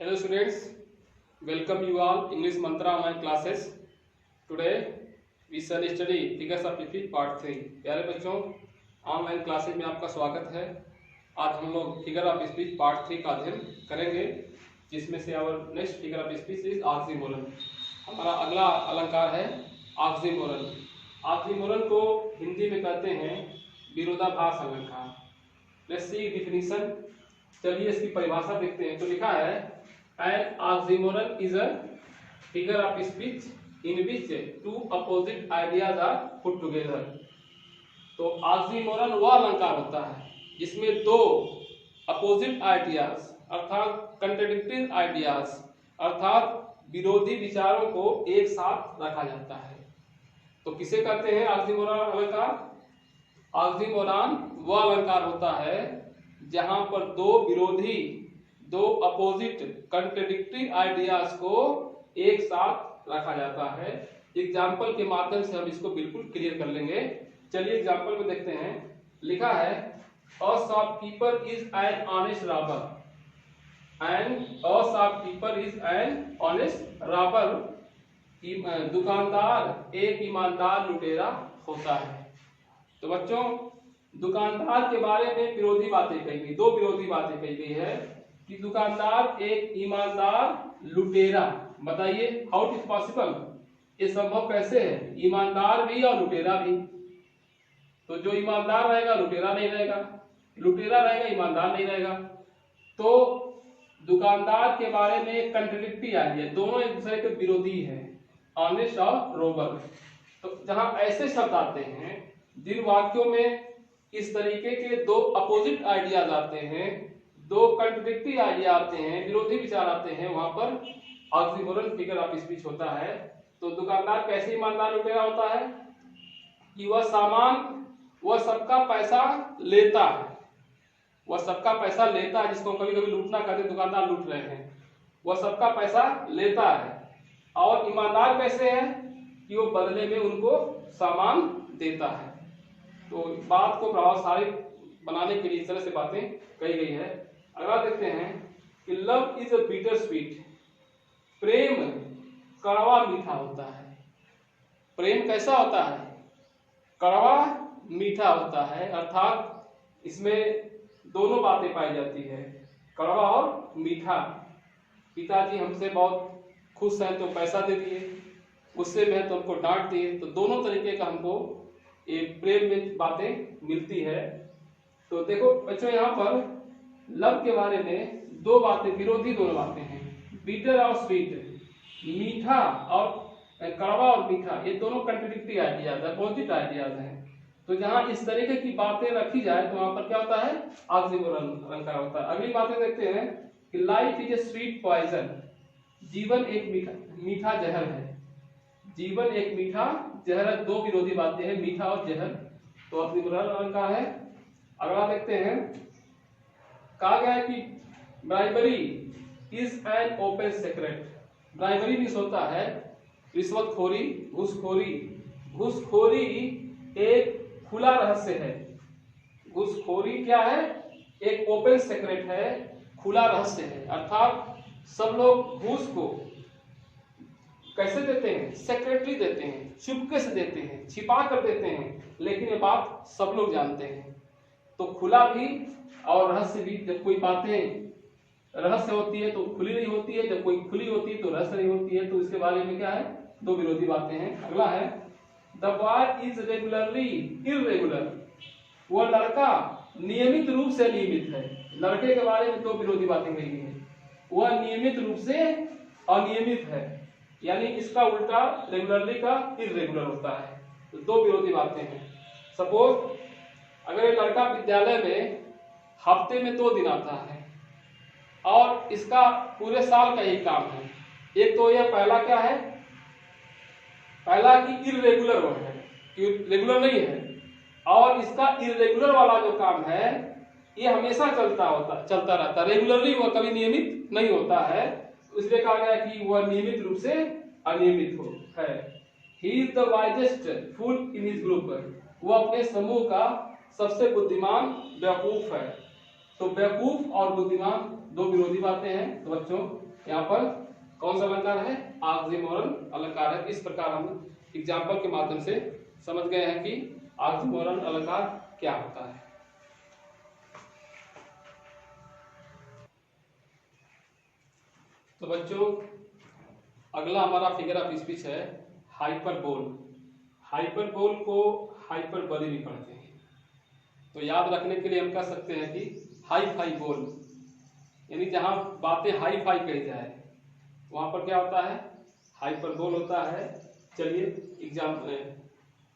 Hello students, welcome you all English Mantra online classes. Today we shall study figures of speech part 3. प्यारे बच्चों, online classes में आपका स्वागत है। आज हम लोग फिगर ऑफ स्पीच पार्ट 3 का अध्ययन करेंगे, जिसमें से our next figure of speech is oxymoron. हमारा अगला अलंकार है ऑक्सीमोरन। ऑक्सीमोरन को हिंदी में कहते हैं विरोधाभास अलंकार। Let's see definition. चलिए इसकी परिभाषा देखते हैं। तो लिखा है An oxymoron is a figure of speech in which two opposite ideas are put together। तो ऑक्सीमोरन वह अलंकार होता है जिसमें दो अपोजिट आइडियाज अर्थात कंट्राडिक्टिंग आइडियाज अर्थात विरोधी विचारों को एक साथ रखा जाता है। तो किसे कहते हैं ऑक्सीमोरन अलंकार? ऑक्सीमोरन वह अलंकार होता है जहां पर दो अपोजिट कंट्राडिक्टरी आइडियाज को एक साथ रखा जाता है। एग्जाम्पल के माध्यम से हम इसको बिल्कुल क्लियर कर लेंगे। चलिए एग्जाम्पल में देखते हैं। लिखा है a shopkeeper is an honest robber and a shopkeeper is an honest robber. दुकानदार एक ईमानदार लुटेरा होता है। तो बच्चों, दुकानदार के बारे में विरोधी बातें कही गई, दो विरोधी बातें कही गई है कि दुकानदार एक ईमानदार लुटेरा। बताइए हाउ इट इज पॉसिबल, ये संभव कैसे है? ईमानदार भी और लुटेरा भी। तो जो ईमानदार रहेगा लुटेरा नहीं रहेगा, लुटेरा रहेगा ईमानदार नहीं रहेगा। तो दुकानदार के बारे में कंट्राडिक्टरी आइडिया, दोनों एक दूसरे के विरोधी हैं, ऑनेस्ट और रोबर। तो जहां ऐसे शब्द आते हैं, जिन वाक्यों में इस तरीके के दो अपोजिट आइडियाज आते हैं, दो कंट्राडिक्टरी आइडिया आते हैं, विरोधी विचार आते हैं, वहां पर ऑक्सीमोरन फिगर ऑफ स्पीच होता है। तो दुकानदार कैसे ईमानदार लुटेरा होता है कि वह सबका पैसा लेता है, वह सबका पैसा लेता है, जिसको कभी कभी लूटना कहते हैं, दुकानदार लूट रहे हैं, वह सबका पैसा लेता है। और ईमानदार कैसे है कि वो बदले में उनको सामान देता है। तो बात को प्रभावशाली बनाने के लिए इस तरह से बातें कही गई है। अगला देखते हैं कि love is a bittersweet. प्रेम कड़वा मीठा होता है। प्रेम कैसा होता है? कड़वा मीठा होता है, अर्थात इसमें दोनों बातें पाई जाती है, कड़वा और मीठा। पिताजी हमसे बहुत खुश हैं तो पैसा दे दिए, गुस्से में है तो हमको डांट दिए। तो दोनों तरीके का हमको ये प्रेम में बातें मिलती है। तो देखो बच्चों, यहाँ पर लव के बारे में दो बातें, विरोधी दोनों बातें हैं, बिटर और स्वीट। मीठा और कड़वा और मीठा, ये दोनों कंट्राडिक्टरी आइडियाज है, अपोजिट आइडियाज हैं। तो जहां इस तरीके की बातें रखी जाए तो वहां पर क्या होता है? ऑक्सीमोरन अलंकार होता है। अगली बातें देखते हैं कि life is a sweet poison. जीवन एक मीठा जहर है। जीवन एक मीठा जहर है। दो विरोधी बातें हैं, मीठा और जहर। तो ऑक्सीमोरन अलंकार है। अगला देखते हैं, कहा गया है कि bribery is an open secret. Bribery means होता है रिश्वतखोरी, घूसखोरी। घूसखोरी एक खुला रहस्य है। घूसखोरी क्या है? एक ओपन सीक्रेट है, खुला रहस्य है। अर्थात सब लोग घूस को कैसे देते हैं? सेक्रेटली देते हैं, चुपके से देते हैं, छिपा कर देते हैं, लेकिन ये बात सब लोग जानते हैं। तो खुला भी और रहस्य भी। जब कोई बातें रहस्य होती है तो खुली नहीं होती है, जब कोई खुली होती है तो रहस्य नहीं होती है। तो इसके बारे में क्या है? दो विरोधी बातें हैं। अगला है the boy is regularly irregular. वह लड़का नियमित रूप से अनियमित है। लड़के के बारे में दो विरोधी बातें कही गई है। वह नियमित रूप से अनियमित है, यानी इसका उल्टा रेगुलरली का इररेगुलर होता है। तो दो विरोधी बातें हैं। सपोज अगर ये लड़का विद्यालय में हफ्ते में 2 दिन आता है और इसका पूरे साल का एक काम है। एक तो यह पहला क्या है? पहला कि इररेगुलर वो है, कि रेगुलर नहीं है। और इसका इररेगुलर वाला जो काम है ये हमेशा चलता रहता है। रेगुलरली वह कभी नियमित नहीं होता है, इसलिए कहा गया कि वह नियमित रूप से अनियमित हो है। He is the wisest fool in his group. वो अपने समूह का सबसे बुद्धिमान बेवकूफ है। तो बेवकूफ और बुद्धिमान दो विरोधी बातें हैं। तो बच्चों यहाँ पर कौन सा अलंकार है? ऑक्सीमोरन अलंकार है। इस प्रकार हम एग्जाम्पल के माध्यम से समझ गए हैं कि ऑक्सीमोरन अलंकार क्या होता है। तो बच्चों अगला हमारा फिगर ऑफ स्पीच है हाइपरबोल। हाइपरबोल को हाइपरबोली भी पढ़ते हैं। तो याद रखने के लिए हम कह सकते हैं कि हाई फाई बोल, यानी जहां बातें हाई फाई कही जाए वहां पर क्या होता है? हाइपरबोल होता है। चलिए एग्जाम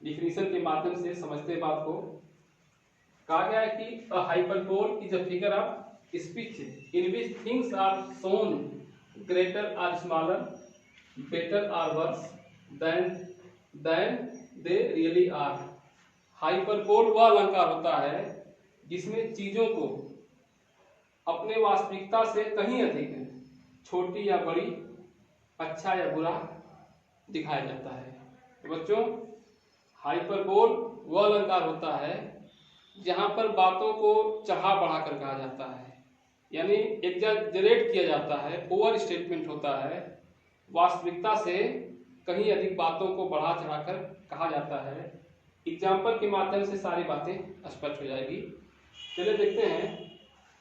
डिफिनीशन के माध्यम से समझते हैं बात को। कहा गया है कि a hyperbole is a figure of speech in which things are shown greater or smaller, better or worse than they really are. Hyperbole वह अलंकार होता है जिसमें चीजों को अपने वास्तविकता से कहीं अधिक छोटी या बड़ी, अच्छा या बुरा दिखाया जाता है। तो बच्चों हाइपरबोल वह अलंकार होता है जहां पर बातों को चढ़ा बढ़ा कर कहा जाता है, यानी एग्जैजरेट किया जाता है, ओवर स्टेटमेंट होता है, वास्तविकता से कहीं अधिक बातों को बढ़ा चढ़ाकर कहा जाता है। एग्जाम्पल के माध्यम से सारी बातें स्पष्ट हो जाएगी। चलिए देखते हैं।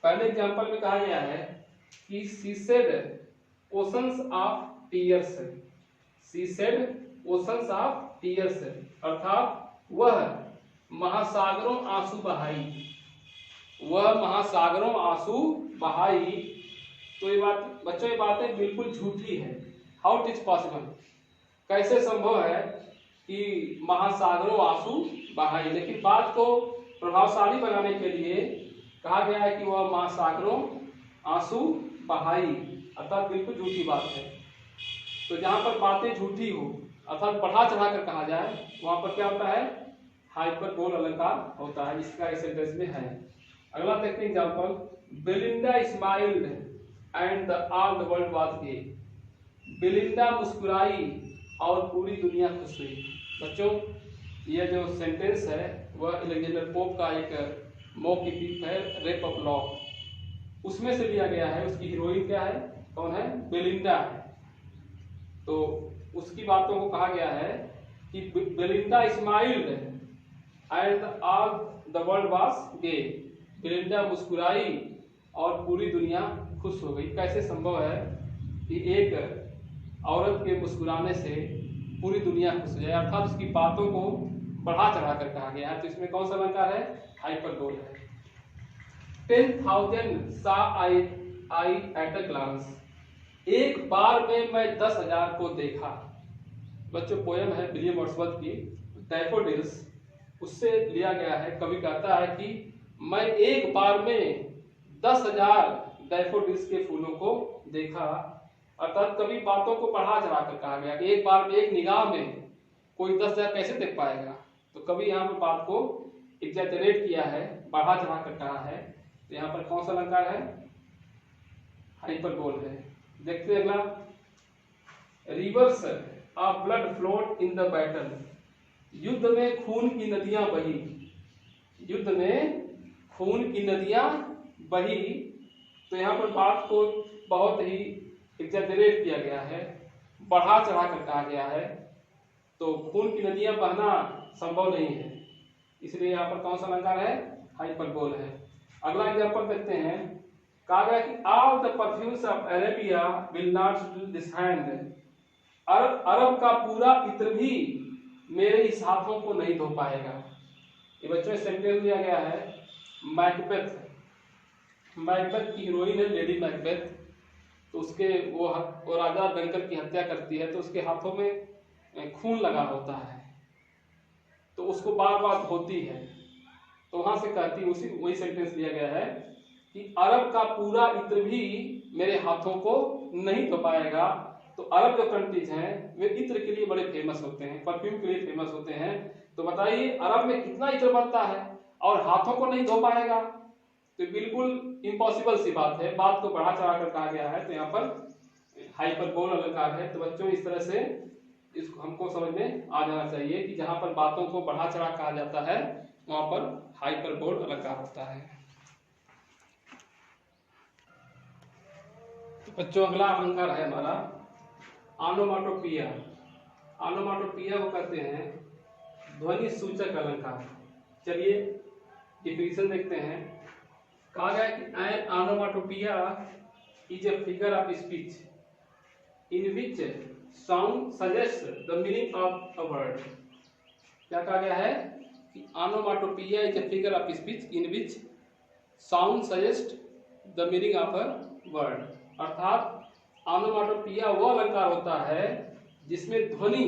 पहले एग्जाम्पल में कहा गया है कि she said oceans of tears. She said oceans of tears अर्थात वह महासागरों आंसू बहाई। वह महासागरों आंसू बहाई। तो ये बात बच्चों, ये बातें बिल्कुल झूठी है। How it is possible? कैसे संभव है कि महासागरों आंसू बहाई? लेकिन बात को प्रभावशाली बनाने के लिए कहा गया है कि वह महासागरों आंसू बहाई, अर्थात बिल्कुल झूठी बात है। तो जहां पर बातें झूठी हो अर्थात बढ़ा चढ़ा कर कहा जाए वहां पर क्या होता है? हाइपरबोल अलंकार होता है। इसका इस सेंटेंस में है। अगला देखते हैं example. Belinda smiled and all the world was gay. Belinda मुस्कुराई और पूरी दुनिया खुश हुई। बच्चों यह जो सेंटेंस है वह अलेक्जेंडर पोप का एक मॉक एपिक है, रेप ऑफ लॉक, उसमें से लिया गया है। उसकी हीरोइन क्या है? कौन है? बेलिंडा है। तो उसकी बातों को कहा गया है कि Belinda smiled and all the world was gay. Belinda मुस्कुराई और पूरी दुनिया खुश हो गई। कैसे संभव है कि एक औरत के मुस्कुराने से पूरी दुनिया खुश हो जाए? अर्थात उसकी बातों को बढ़ा चढ़ा कर कहा गया है। तो इसमें कौन सा अलंकार है? हाइपरबोल है। 10,000 saw I at a glance। एक बार में मैं 10,000 को देखा। बच्चों पोयम है विलियम वर्ड्सवर्थ की डैफोडिल्स, उससे लिया गया है। कवि कहता है कि मैं एक बार में 10,000 डैफोडिल्स के फूलों को देखा। अर्थात कभी बातों को बढ़ा चढ़ा कर कहा गया कि एक बार में, एक निगाह में कोई 10,000 कैसे देख पाएगा। तो कभी यहाँ पर बात को एग्जैजरेट किया है, बढ़ा चढ़ा कर कहा है। तो यहाँ पर कौन सा अलंकार है? हाइपरबोल है। देखते हैं अगला। Reverse of blood flowed in the battle. युद्ध में खून की नदियां बही। युद्ध में खून की नदियां बही। तो यहाँ पर बात को बहुत ही एग्जैजरेट किया गया है, बढ़ा चढ़ा कर कहा गया है। तो खून की नदियां बहना संभव नहीं है, इसलिए यहाँ पर कौन सा अलंकार है? हाइपरबोल है। अगला एग्जांपल देखते हैं। कहा गया कि all the perfumes of Arabia will not this hand. अरब का पूरा इत्र भी मेरे इस हाथों को नहीं धो पाएगा। ये बच्चों सेंटेंस दिया गया है मैकबेथ। मैकबेथ की हीरोइन है लेडी मैकबेथ। तो उसके वो राजा डंकन की हत्या करती है, तो उसके हाथों में खून लगा होता है, तो उसको बार बार धोती है। तो वहां से कहती है, उसी वही सेंटेंस लिया गया है कि अरब का पूरा इत्र भी मेरे हाथों को नहीं धो पाएगा। तो अरब जो कंट्रीज हैं वे इत्र के लिए बड़े फेमस होते हैं, परफ्यूम के लिए फेमस होते हैं। तो बताइए अरब में कितना इत्र बनता है और हाथों को नहीं धो पाएगा? तो बिल्कुल इम्पॉसिबल सी बात है। बात को बढ़ा चढ़ा कर कहा गया है, तो यहाँ पर हाइपरबोल अलंकार है। तो बच्चों इस तरह से इसको हमको समझ में आ जाना चाहिए कि जहां पर बातों को बढ़ा चढ़ा कहा जाता है वहां पर हाइपरबोल अलंकार होता है। बच्चों अगला अलंकार है हमारा ऑनोमाटोपिया। ऑनोमाटोपिया को कहते हैं ध्वनि सूचक अलंकार। चलिए डिफिनेशन देखते हैं। कहा गया कि an onomatopoeia is a figure of speech in which sound suggest the meaning of a word. क्या कहा गया है कि onomatopoeia is a figure of speech in which sound suggest the meaning of a word. अर्थात onomatopoeia वो अलंकार होता है जिसमें ध्वनि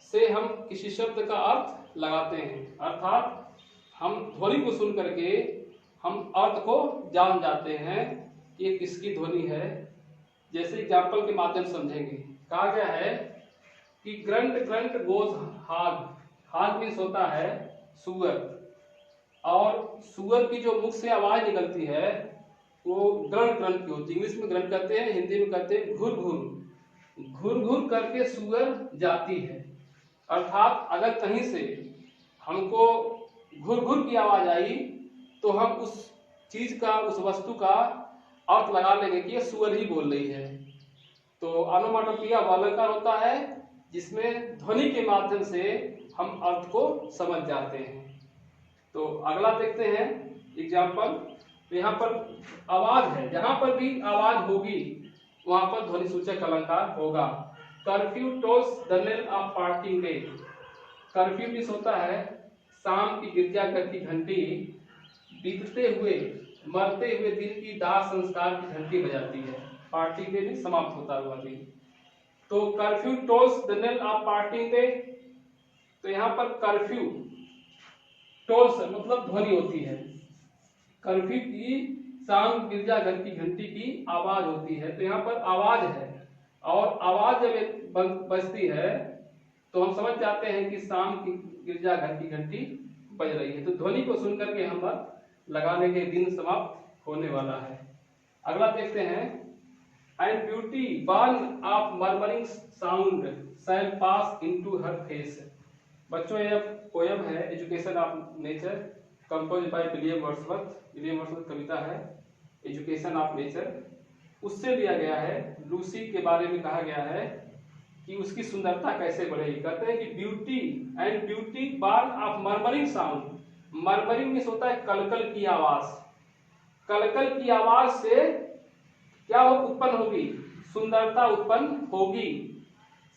से हम किसी शब्द का अर्थ लगाते हैं। अर्थात हम ध्वनि को सुन करके हम अर्थ को जान जाते हैं कि ये किसकी ध्वनि है। जैसे एग्जाम्पल के माध्यम से समझेंगे। कहा गया है कि ग्रंट ग्रंट गोज हाग। हाग मीन्स होता है सुअर, और सुअर की जो मुख से आवाज निकलती है वो ग्रंट ग्रंट की होती है। इंग्लिश में ग्रंट कहते हैं, हिंदी में कहते हैं घुर घुर। घुर घुर करके सुअर जाती है। अर्थात अगर कहीं से हमको घुर घुर की आवाज आई तो हम उस चीज का, उस वस्तु का अर्थ लगा लेंगे कि ये सुअर ही बोल रही है। तो ऑनोमाटोपिया वो अलंकार होता है जिसमें ध्वनि के माध्यम से हम अर्थ को समझ जाते हैं। तो अगला देखते हैं एग्जाम्पल। तो यहाँ पर आवाज है, जहां पर भी आवाज होगी वहां पर ध्वनि सूचक अलंकार होगा। Curfew tolls the knell of parting day. Curfew means होता है शाम की गिरजाघर की घंटी बीतते हुए मरते हुए दिन की दाह संस्कार की घंटी बजाती है। पार्टिंग डे में समाप्त होता हुआ दिन। तो curfew tolls the knell of parting day. तो यहाँ पर कर्फ्यू टोल्स मतलब ध्वनि होती है। कर्फ्यू की शाम गिरजाघर की घंटी की आवाज होती है। तो यहाँ पर आवाज है, और आवाज जब बजती है तो हम समझ जाते हैं कि शाम की गिरजाघर की घंटी बज रही है। तो ध्वनि को सुनकर के हम लगाने के दिन समाप्त होने वाला है। अगला देखते हैं। And beauty born of murmuring sound shall pass into her face. बच्चों यह पोयम है Education of Nature, compose by William Wordsworth. William Wordsworth कविता है एजुकेशन ऑफ नेचर, उससे लिया गया है। लूसी के बारे में कहा गया है कि उसकी सुंदरता कैसे बढ़ेगी। कहते हैं कि beauty and beauty born of murmuring sound. Murmuring means होता है कलकल की आवाज। कलकल की आवाज से क्या उत्पन्न होगी? सुंदरता उत्पन्न होगी।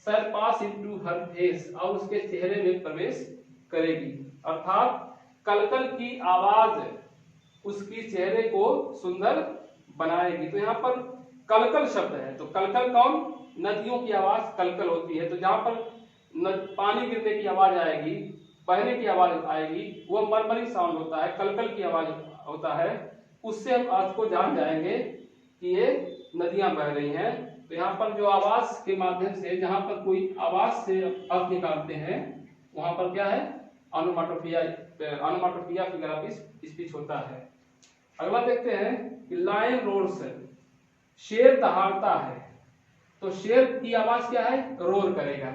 शैल पास इनटू हर फेस, और उसके चेहरे में प्रवेश करेगी। अर्थात कलकल की आवाज उसकी चेहरे को सुंदर बनाएगी। तो यहाँ पर कलकल शब्द है। तो कलकल कौन? नदियों की आवाज कलकल होती है। तो जहां पर पानी गिरने की आवाज आएगी, बहने की आवाज आएगी, वो मरमरिंग साउंड होता है, कलकल की आवाज होता है। उससे हम अर्थ को जान जाएंगे कि ये नदियां बह रही हैं। तो यहाँ पर जो आवाज के माध्यम से, जहां पर कोई आवाज से अर्थ निकालते हैं, वहां पर क्या है? ऑनोमाटोपिया फिगर ऑफ स्पीच होता है। अगला देखते हैं कि लायन रोर्स। शेर दहाड़ता है। तो शेर की आवाज क्या है? रोर करेगा।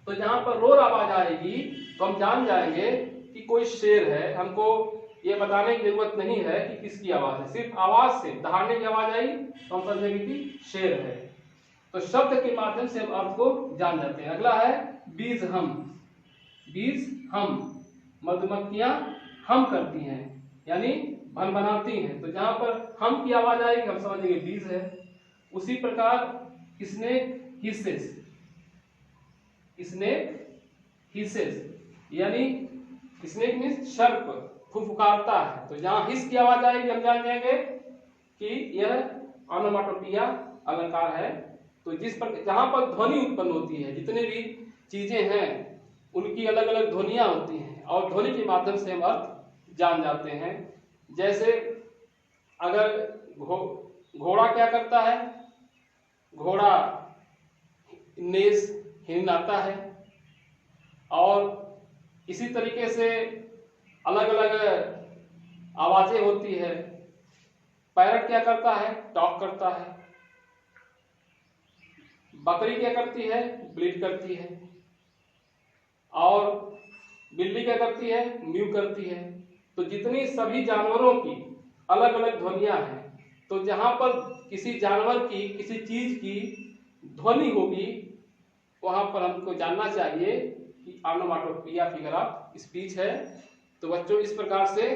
तो जहां पर रोर आवाज आएगी तो हम जान जाएंगे कि कोई शेर है। हमको ये बताने की जरूरत नहीं है कि किसकी आवाज है, सिर्फ आवाज से, दहाड़ने की आवाज आई तो हम समझेंगे कि शेर है। तो शब्द के माध्यम से हम अर्थ को जान जाते हैं। अगला है बीज हम। बीज हम, मधुमक्खियां हम करती हैं, यानी भनभनाती हैं। तो जहां पर हम की आवाज आएगी हम समझेंगे बीज है। उसी प्रकार स्नेक हिसेस। स्नेक हिसेस यानी स्नेक मीन्स सर्प फुफकारता है। तो जहां हिस की आवाज आएगी हम जान जाएंगे कि यह ऑनोमाटोपिया अलंकार है। तो जिस पर जहां पर ध्वनि उत्पन्न होती है, जितने भी चीजें हैं उनकी अलग अलग ध्वनियां होती हैं, और ध्वनि के माध्यम से हम अर्थ जान जाते हैं। जैसे अगर घोड़ा क्या करता है? घोड़ा नेज हिननाता है। और इसी तरीके से अलग अलग आवाजें होती है। पैरट क्या करता है? टॉक करता है। बकरी क्या करती है? ब्लीड करती है। और बिल्ली क्या करती है? म्यू करती है। तो जितनी सभी जानवरों की अलग अलग ध्वनियां हैं, तो तो जहां पर किसी जानवर की, किसी चीज की ध्वनि होगी, वहां पर हमको जानना चाहिए कि ऑनोमाटोपोइया फिगर ऑफ स्पीच है। तो बच्चों इस प्रकार से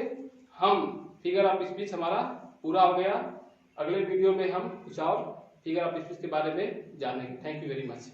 हम फिगर ऑफ स्पीच हमारा पूरा हो गया। अगले वीडियो में हम कुछ और फिगर ऑफ स्पीच के बारे में जानेंगे। Thank you very much.